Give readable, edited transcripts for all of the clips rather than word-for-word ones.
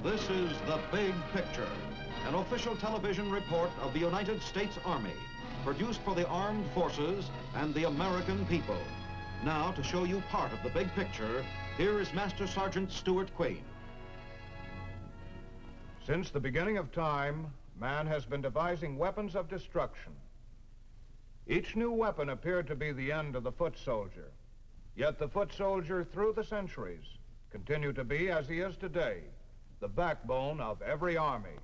This is The Big Picture, an official television report of the United States Army, produced for the armed forces and the American people. Now, to show you part of the big picture, here is Master Sergeant Stuart Queen. Since the beginning of time, man has been devising weapons of destruction. Each new weapon appeared to be the end of the foot soldier. Yet the foot soldier, through the centuries, continued to be, as he is today, the backbone of every army.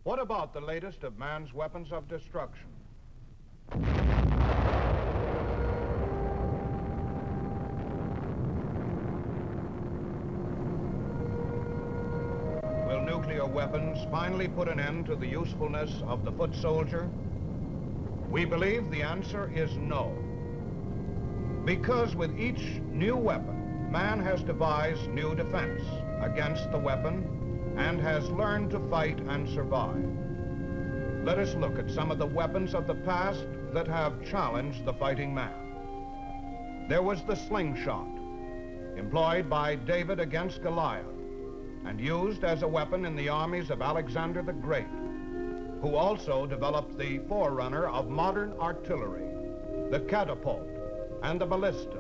What about the latest of man's weapons of destruction? Will nuclear weapons finally put an end to the usefulness of the foot soldier? We believe the answer is no. Because with each new weapon, man has devised new defense against the weapon and has learned to fight and survive. Let us look at some of the weapons of the past that have challenged the fighting man. There was the slingshot, employed by David against Goliath, and used as a weapon in the armies of Alexander the Great, who also developed the forerunner of modern artillery, the catapult and the ballista,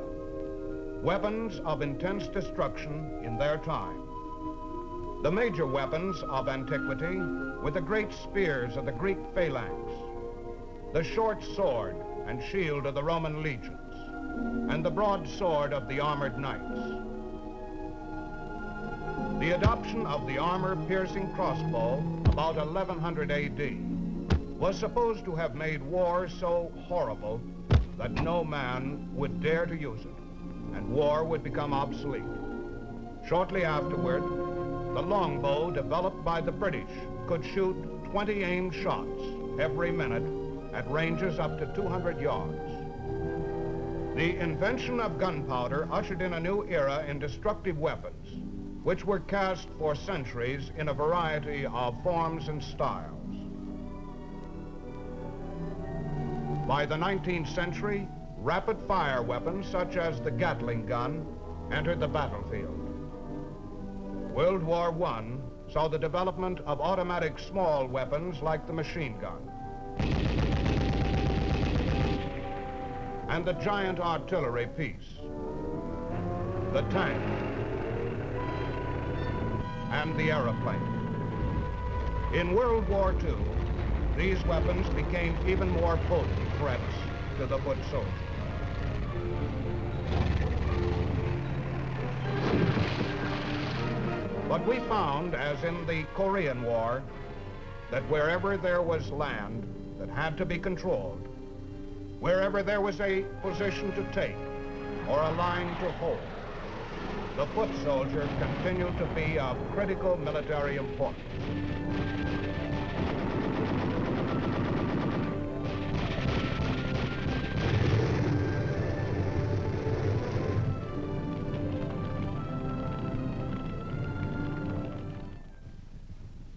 weapons of intense destruction in their time. The major weapons of antiquity were the great spears of the Greek phalanx, the short sword and shield of the Roman legions, and the broadsword of the armored knights. The adoption of the armor-piercing crossbow about 1100 AD was supposed to have made war so horrible that no man would dare to use it, and war would become obsolete. Shortly afterward, the longbow developed by the British could shoot 20 aimed shots every minute at ranges up to 200 yards. The invention of gunpowder ushered in a new era in destructive weapons, which were cast for centuries in a variety of forms and styles. By the 19th century, rapid-fire weapons such as the Gatling gun entered the battlefield. World War I saw the development of automatic small weapons like the machine gun, and the giant artillery piece, the tank, and the airplane. In World War II, these weapons became even more potent threats to the foot soldier. But we found, as in the Korean War, that wherever there was land that had to be controlled, wherever there was a position to take or a line to hold, the foot soldier continued to be of critical military importance.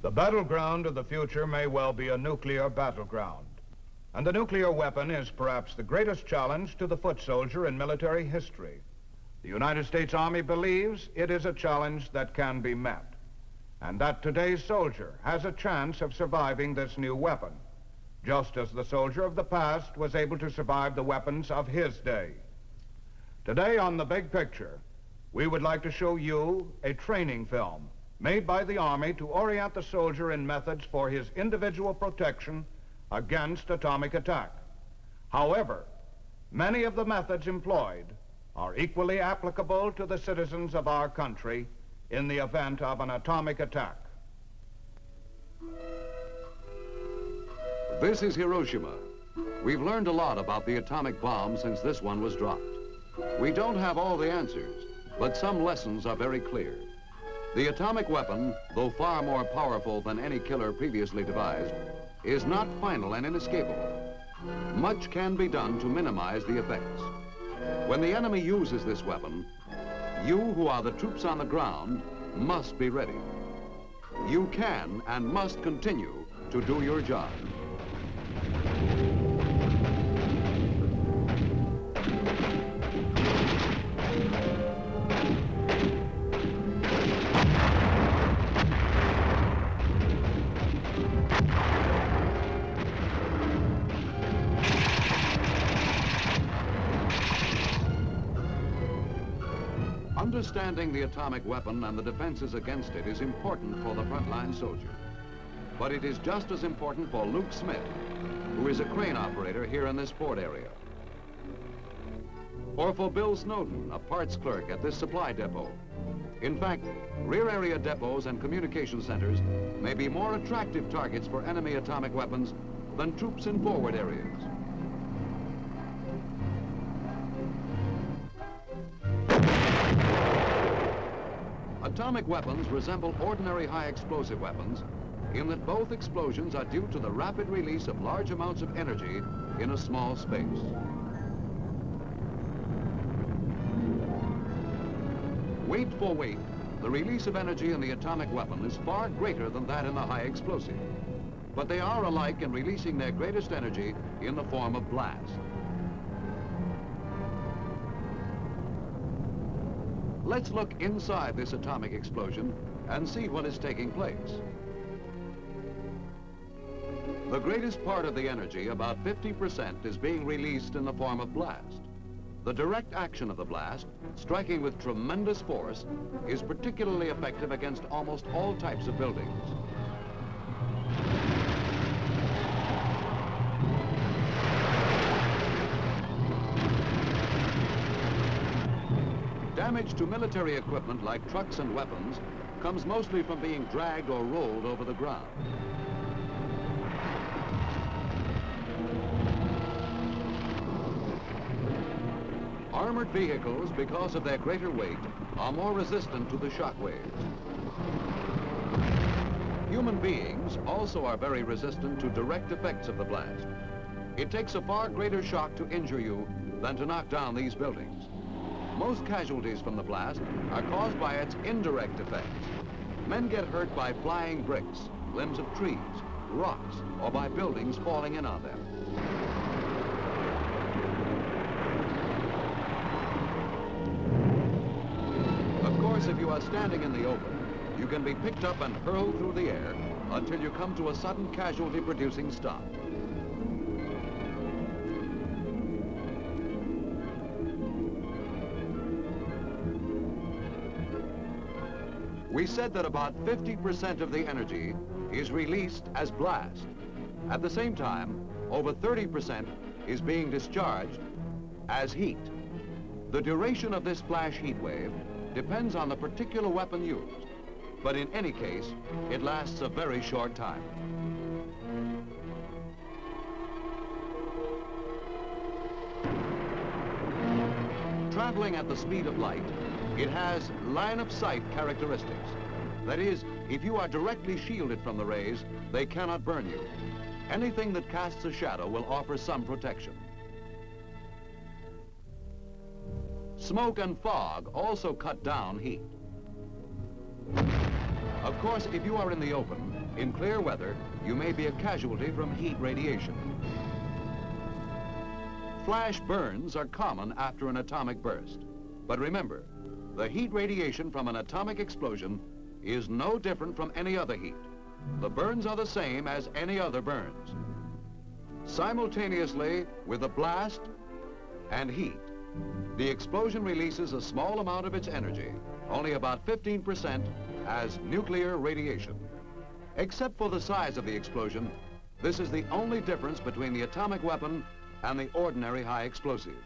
The battleground of the future may well be a nuclear battleground, and the nuclear weapon is perhaps the greatest challenge to the foot soldier in military history. The United States Army believes it is a challenge that can be met, and that today's soldier has a chance of surviving this new weapon, just as the soldier of the past was able to survive the weapons of his day. Today on The Big Picture, we would like to show you a training film made by the Army to orient the soldier in methods for his individual protection against atomic attack. However, many of the methods employed are equally applicable to the citizens of our country in the event of an atomic attack. This is Hiroshima. We've learned a lot about the atomic bomb since this one was dropped. We don't have all the answers, but some lessons are very clear. The atomic weapon, though far more powerful than any killer previously devised, is not final and inescapable. Much can be done to minimize the effects. When the enemy uses this weapon, you who are the troops on the ground must be ready. You can and must continue to do your job. Understanding the atomic weapon and the defenses against it is important for the frontline soldier. But it is just as important for Luke Smith, who is a crane operator here in this port area. Or for Bill Snowden, a parts clerk at this supply depot. In fact, rear area depots and communication centers may be more attractive targets for enemy atomic weapons than troops in forward areas. Atomic weapons resemble ordinary high explosive weapons in that both explosions are due to the rapid release of large amounts of energy in a small space. Weight for weight, the release of energy in the atomic weapon is far greater than that in the high explosive. But they are alike in releasing their greatest energy in the form of blast. Let's look inside this atomic explosion and see what is taking place. The greatest part of the energy, about 50%, is being released in the form of blast. The direct action of the blast, striking with tremendous force, is particularly effective against almost all types of buildings. Damage to military equipment like trucks and weapons comes mostly from being dragged or rolled over the ground. Armored vehicles, because of their greater weight, are more resistant to the shock waves. Human beings also are very resistant to direct effects of the blast. It takes a far greater shock to injure you than to knock down these buildings. Most casualties from the blast are caused by its indirect effects. Men get hurt by flying bricks, limbs of trees, rocks, or by buildings falling in on them. Of course, if you are standing in the open, you can be picked up and hurled through the air until you come to a sudden casualty-producing stop. We said that about 50% of the energy is released as blast. At the same time, over 30% is being discharged as heat. The duration of this flash heat wave depends on the particular weapon used, but in any case, it lasts a very short time. Traveling at the speed of light, it has line-of-sight characteristics. That is, if you are directly shielded from the rays, they cannot burn you. Anything that casts a shadow will offer some protection. Smoke and fog also cut down heat. Of course, if you are in the open, in clear weather, you may be a casualty from heat radiation. Flash burns are common after an atomic burst. But remember, the heat radiation from an atomic explosion is no different from any other heat. The burns are the same as any other burns. Simultaneously with the blast and heat, the explosion releases a small amount of its energy, only about 15%, as nuclear radiation. Except for the size of the explosion, this is the only difference between the atomic weapon and the ordinary high explosive.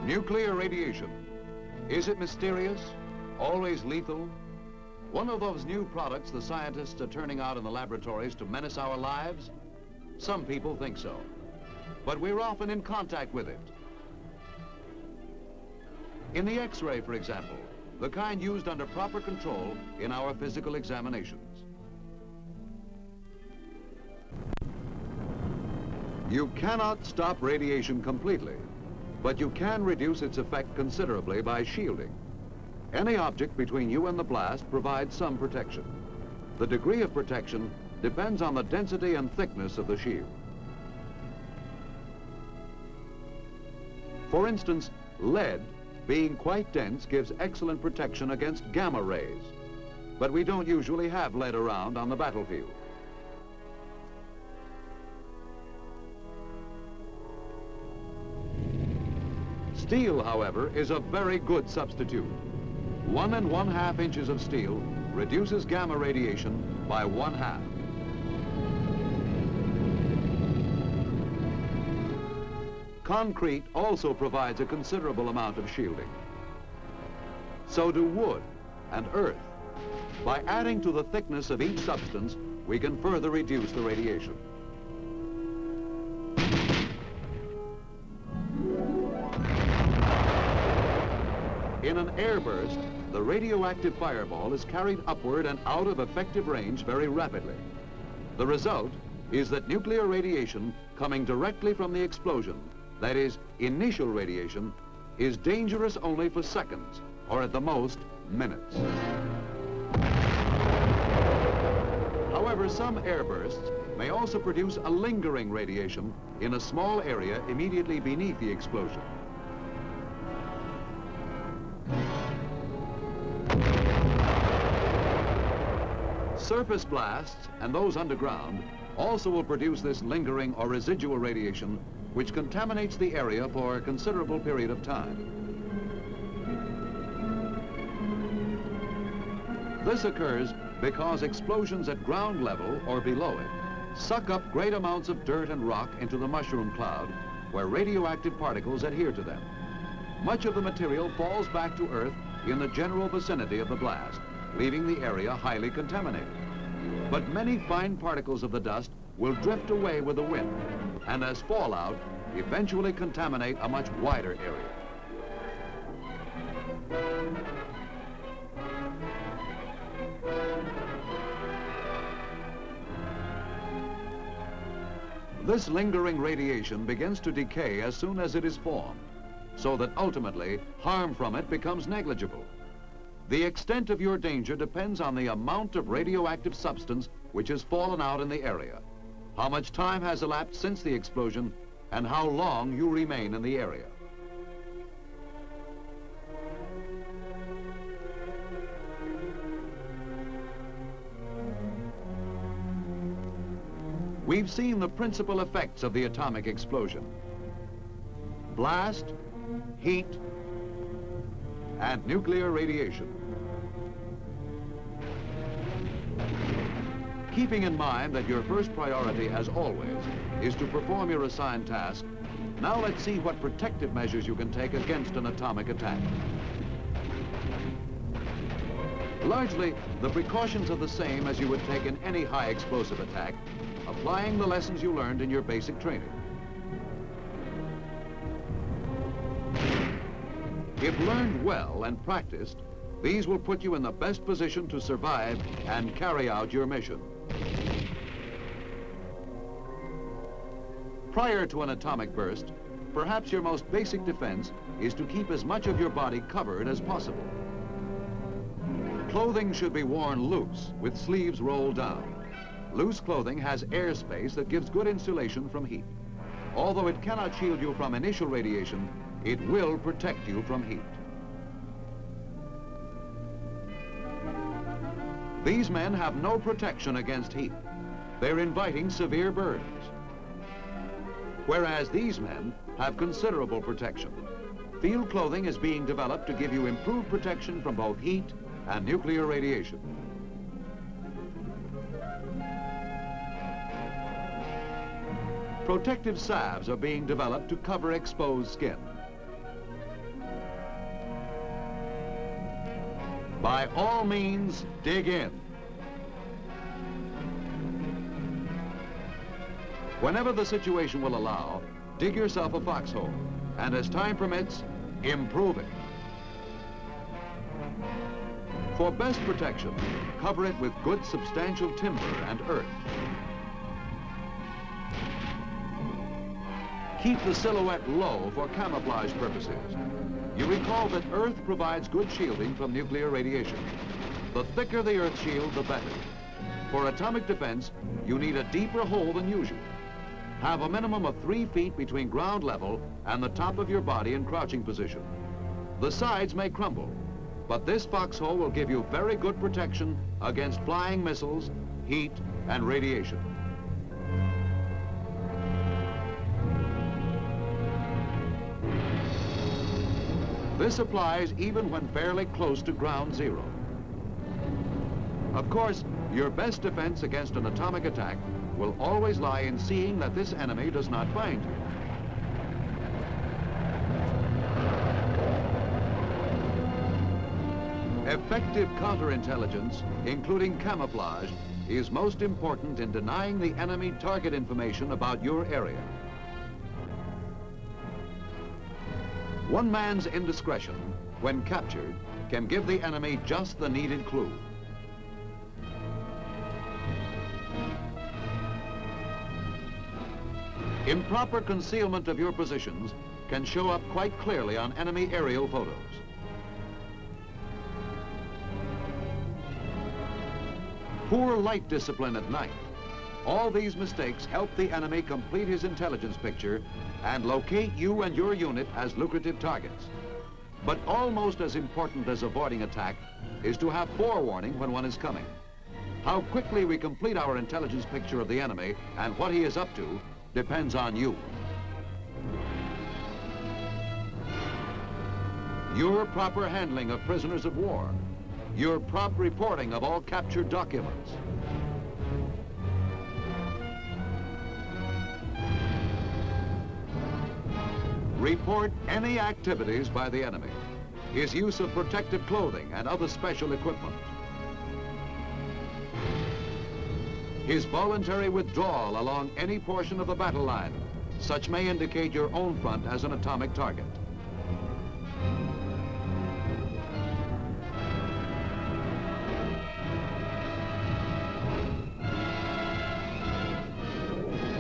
Nuclear radiation. Is it mysterious? Always lethal? One of those new products the scientists are turning out in the laboratories to menace our lives? Some people think so. But we're often in contact with it. In the X-ray, for example, the kind used under proper control in our physical examinations. You cannot stop radiation completely, but you can reduce its effect considerably by shielding. Any object between you and the blast provides some protection. The degree of protection depends on the density and thickness of the shield. For instance, lead, being quite dense, gives excellent protection against gamma rays. But we don't usually have lead around on the battlefield. Steel, however, is a very good substitute. 1 1/2 inches of steel reduces gamma radiation by 1/2. Concrete also provides a considerable amount of shielding. So do wood and earth. By adding to the thickness of each substance, we can further reduce the radiation. In an airburst, the radioactive fireball is carried upward and out of effective range very rapidly. The result is that nuclear radiation coming directly from the explosion, that is, initial radiation, is dangerous only for seconds, or at the most, minutes. However, some airbursts may also produce a lingering radiation in a small area immediately beneath the explosion. Surface blasts, and those underground, also will produce this lingering or residual radiation which contaminates the area for a considerable period of time. This occurs because explosions at ground level or below it suck up great amounts of dirt and rock into the mushroom cloud where radioactive particles adhere to them. Much of the material falls back to Earth in the general vicinity of the blast, leaving the area highly contaminated. But many fine particles of the dust will drift away with the wind, and as fallout, eventually contaminate a much wider area. This lingering radiation begins to decay as soon as it is formed, so that ultimately harm from it becomes negligible. The extent of your danger depends on the amount of radioactive substance which has fallen out in the area, how much time has elapsed since the explosion, and how long you remain in the area. We've seen the principal effects of the atomic explosion: blast, heat, and nuclear radiation. Keeping in mind that your first priority, as always, is to perform your assigned task, now let's see what protective measures you can take against an atomic attack. Largely, the precautions are the same as you would take in any high explosive attack, applying the lessons you learned in your basic training. If learned well and practiced, these will put you in the best position to survive and carry out your mission. Prior to an atomic burst, perhaps your most basic defense is to keep as much of your body covered as possible. Clothing should be worn loose, with sleeves rolled down. Loose clothing has airspace that gives good insulation from heat. Although it cannot shield you from initial radiation, it will protect you from heat. These men have no protection against heat. They're inviting severe burns. Whereas these men have considerable protection. Field clothing is being developed to give you improved protection from both heat and nuclear radiation. Protective salves are being developed to cover exposed skin. By all means, dig in. Whenever the situation will allow, dig yourself a foxhole, and as time permits, improve it. For best protection, cover it with good substantial timber and earth. Keep the silhouette low for camouflage purposes. You recall that earth provides good shielding from nuclear radiation. The thicker the earth shield, the better. For atomic defense, you need a deeper hole than usual. Have a minimum of 3 feet between ground level and the top of your body in crouching position. The sides may crumble, but this foxhole will give you very good protection against flying missiles, heat, and radiation. This applies even when fairly close to ground zero. Of course, your best defense against an atomic attack will always lie in seeing that this enemy does not find you. Effective counterintelligence, including camouflage, is most important in denying the enemy target information about your area. One man's indiscretion, when captured, can give the enemy just the needed clue. Improper concealment of your positions can show up quite clearly on enemy aerial photos. Poor light discipline at night. All these mistakes help the enemy complete his intelligence picture and locate you and your unit as lucrative targets. But almost as important as avoiding attack is to have forewarning when one is coming. How quickly we complete our intelligence picture of the enemy and what he is up to depends on you. Your proper handling of prisoners of war, your prompt reporting of all captured documents, report any activities by the enemy, his use of protective clothing and other special equipment, his voluntary withdrawal along any portion of the battle line. Such may indicate your own front as an atomic target.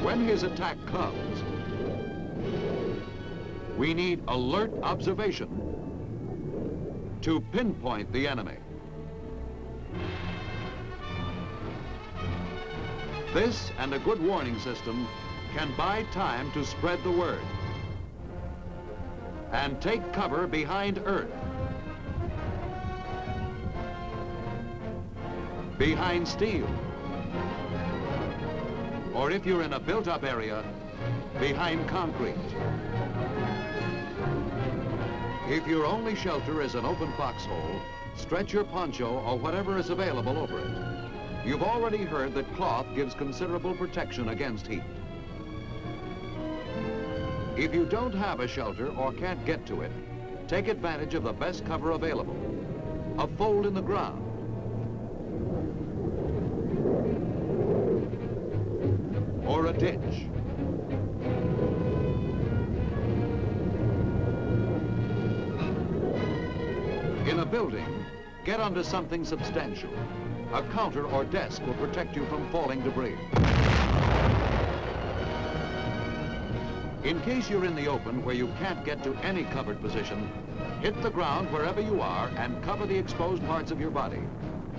When his attack comes, we need alert observation to pinpoint the enemy. This and a good warning system can buy time to spread the word and take cover behind earth, behind steel, or if you're in a built-up area, behind concrete. If your only shelter is an open foxhole, stretch your poncho or whatever is available over it. You've already heard that cloth gives considerable protection against heat. If you don't have a shelter or can't get to it, take advantage of the best cover available, a fold in the ground, or a ditch. In a building, get onto something substantial. A counter or desk will protect you from falling debris. In case you're in the open where you can't get to any covered position, hit the ground wherever you are and cover the exposed parts of your body,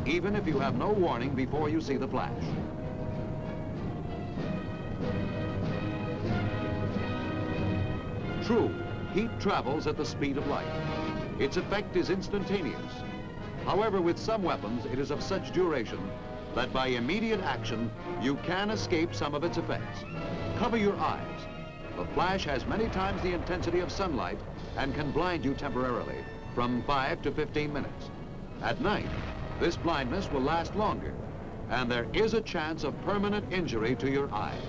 even if you have no warning before you see the flash. True, heat travels at the speed of light. Its effect is instantaneous. However, with some weapons, it is of such duration that by immediate action, you can escape some of its effects. Cover your eyes. The flash has many times the intensity of sunlight and can blind you temporarily, from 5 to 15 minutes. At night, this blindness will last longer, and there is a chance of permanent injury to your eyes.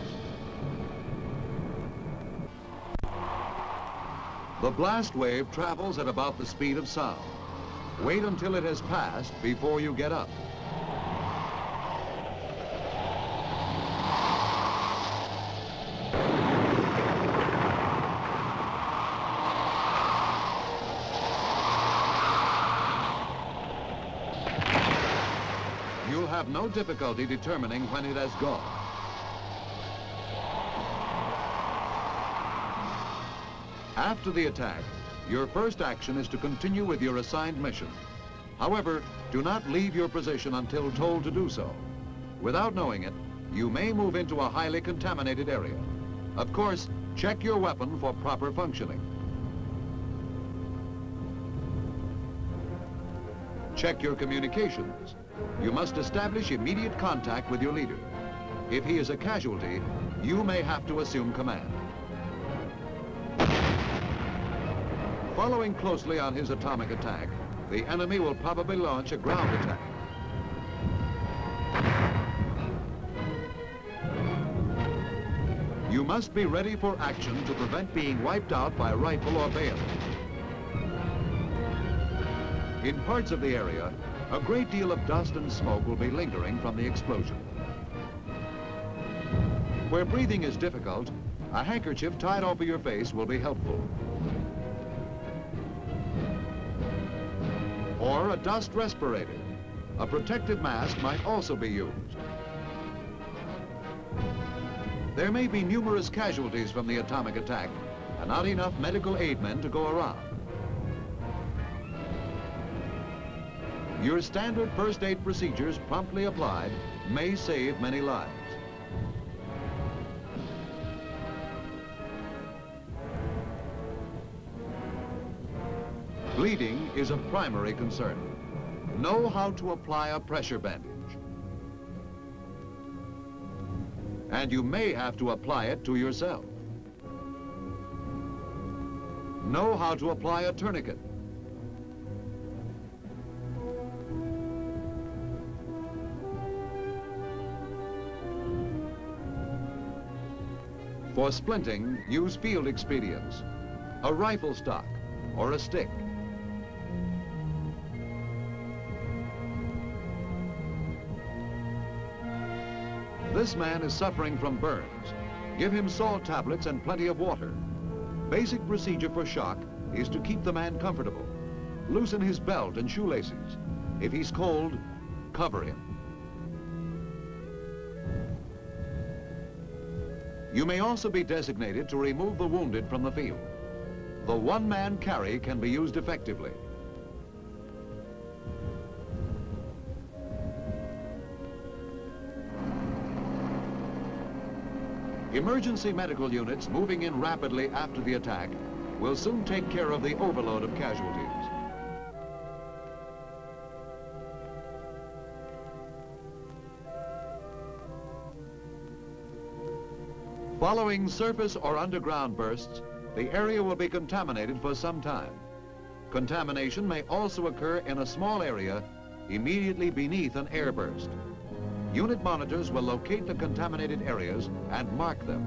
The blast wave travels at about the speed of sound. Wait until it has passed before you get up. You'll have no difficulty determining when it has gone. After the attack, your first action is to continue with your assigned mission. However, do not leave your position until told to do so. Without knowing it, you may move into a highly contaminated area. Of course, check your weapon for proper functioning. Check your communications. You must establish immediate contact with your leader. If he is a casualty, you may have to assume command. Following closely on his atomic attack, the enemy will probably launch a ground attack. You must be ready for action to prevent being wiped out by rifle or bayonet. In parts of the area, a great deal of dust and smoke will be lingering from the explosion. Where breathing is difficult, a handkerchief tied over your face will be helpful. Or a dust respirator. A protective mask might also be used. There may be numerous casualties from the atomic attack and not enough medical aid men to go around. Your standard first aid procedures promptly applied may save many lives. Bleeding is a primary concern. Know how to apply a pressure bandage. And you may have to apply it to yourself. Know how to apply a tourniquet. For splinting, use field expedients, a rifle stock or a stick. This man is suffering from burns. Give him salt tablets and plenty of water. Basic procedure for shock is to keep the man comfortable. Loosen his belt and shoelaces. If he's cold, cover him. You may also be designated to remove the wounded from the field. The one-man carry can be used effectively. Emergency medical units moving in rapidly after the attack will soon take care of the overload of casualties. Following surface or underground bursts, the area will be contaminated for some time. Contamination may also occur in a small area immediately beneath an air burst. Unit monitors will locate the contaminated areas and mark them.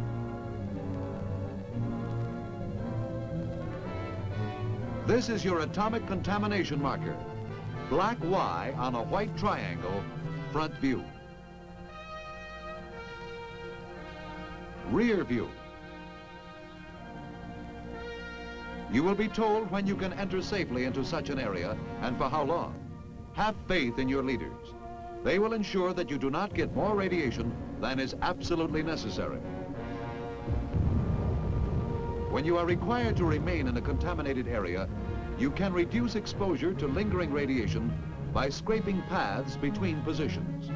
This is your atomic contamination marker. Black Y on a white triangle, front view. Rear view. You will be told when you can enter safely into such an area and for how long. Have faith in your leaders. They will ensure that you do not get more radiation than is absolutely necessary. When you are required to remain in a contaminated area, you can reduce exposure to lingering radiation by scraping paths between positions.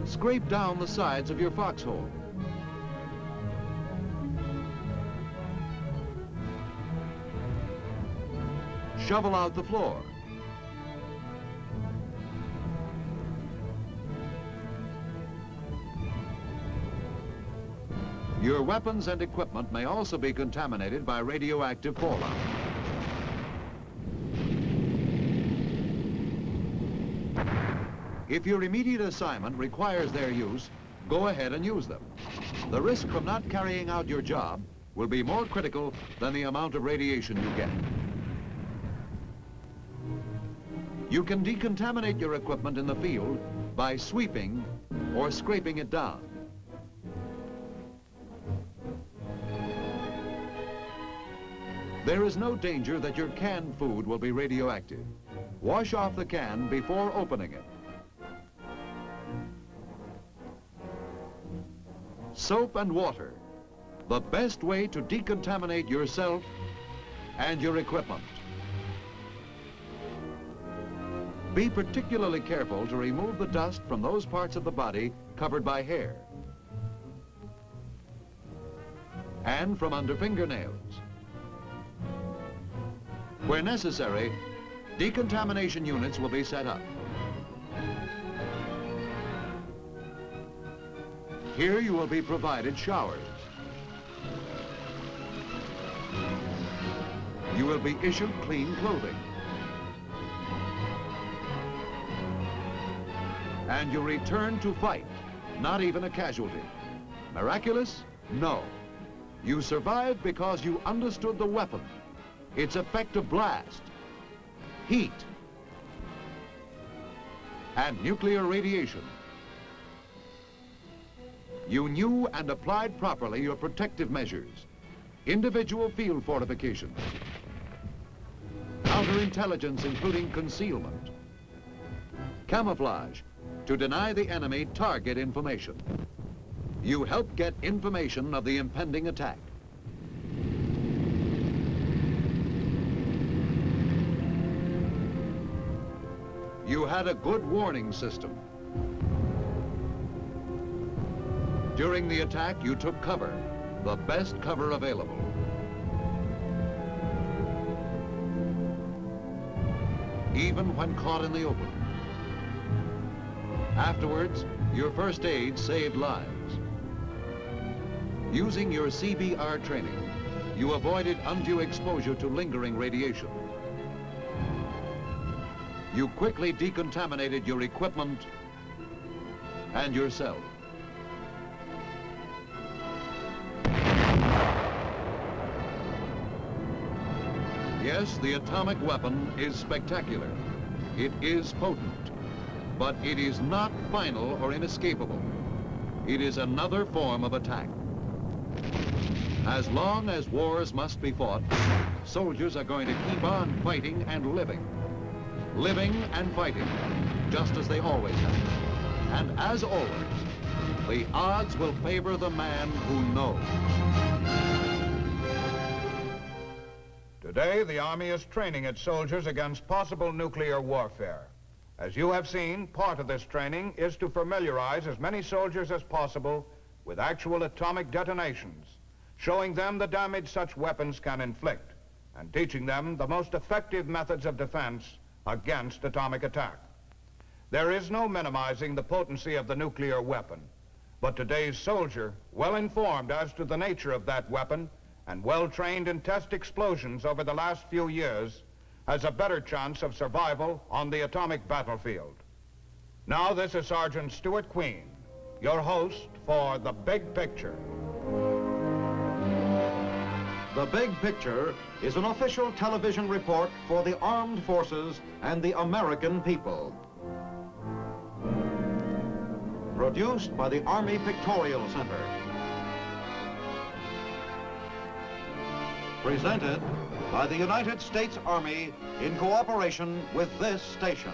Scrape down the sides of your foxhole. Shovel out the floor. Your weapons and equipment may also be contaminated by radioactive fallout. If your immediate assignment requires their use, go ahead and use them. The risk from not carrying out your job will be more critical than the amount of radiation you get. You can decontaminate your equipment in the field by sweeping or scraping it down. There is no danger that your canned food will be radioactive. Wash off the can before opening it. Soap and water, the best way to decontaminate yourself and your equipment. Be particularly careful to remove the dust from those parts of the body covered by hair and from under fingernails. Where necessary, decontamination units will be set up. Here you will be provided showers. You will be issued clean clothing. And you return to fight, not even a casualty. Miraculous? No. You survived because you understood the weapon, its effective blast, heat, and nuclear radiation. You knew and applied properly your protective measures, individual field fortifications, counterintelligence including concealment, camouflage to deny the enemy target information. You helped get information of the impending attack. You had a good warning system. During the attack, you took cover, the best cover available. Even when caught in the open. Afterwards, your first aid saved lives. Using your CBR training, you avoided undue exposure to lingering radiation. You quickly decontaminated your equipment and yourself. Yes, the atomic weapon is spectacular. It is potent, but it is not final or inescapable. It is another form of attack. As long as wars must be fought, soldiers are going to keep on fighting and living. Living and fighting, just as they always have. And as always, the odds will favor the man who knows. Today, the Army is training its soldiers against possible nuclear warfare. As you have seen, part of this training is to familiarize as many soldiers as possible with actual atomic detonations, showing them the damage such weapons can inflict, and teaching them the most effective methods of defense against atomic attack. There is no minimizing the potency of the nuclear weapon, but today's soldier, well informed as to the nature of that weapon and well trained in test explosions over the last few years, has a better chance of survival on the atomic battlefield. Now this is Sergeant Stuart Queen, your host for The Big Picture. The Big Picture is an official television report for the armed forces and the American people. Produced by the Army Pictorial Center. Presented by the United States Army in cooperation with this station.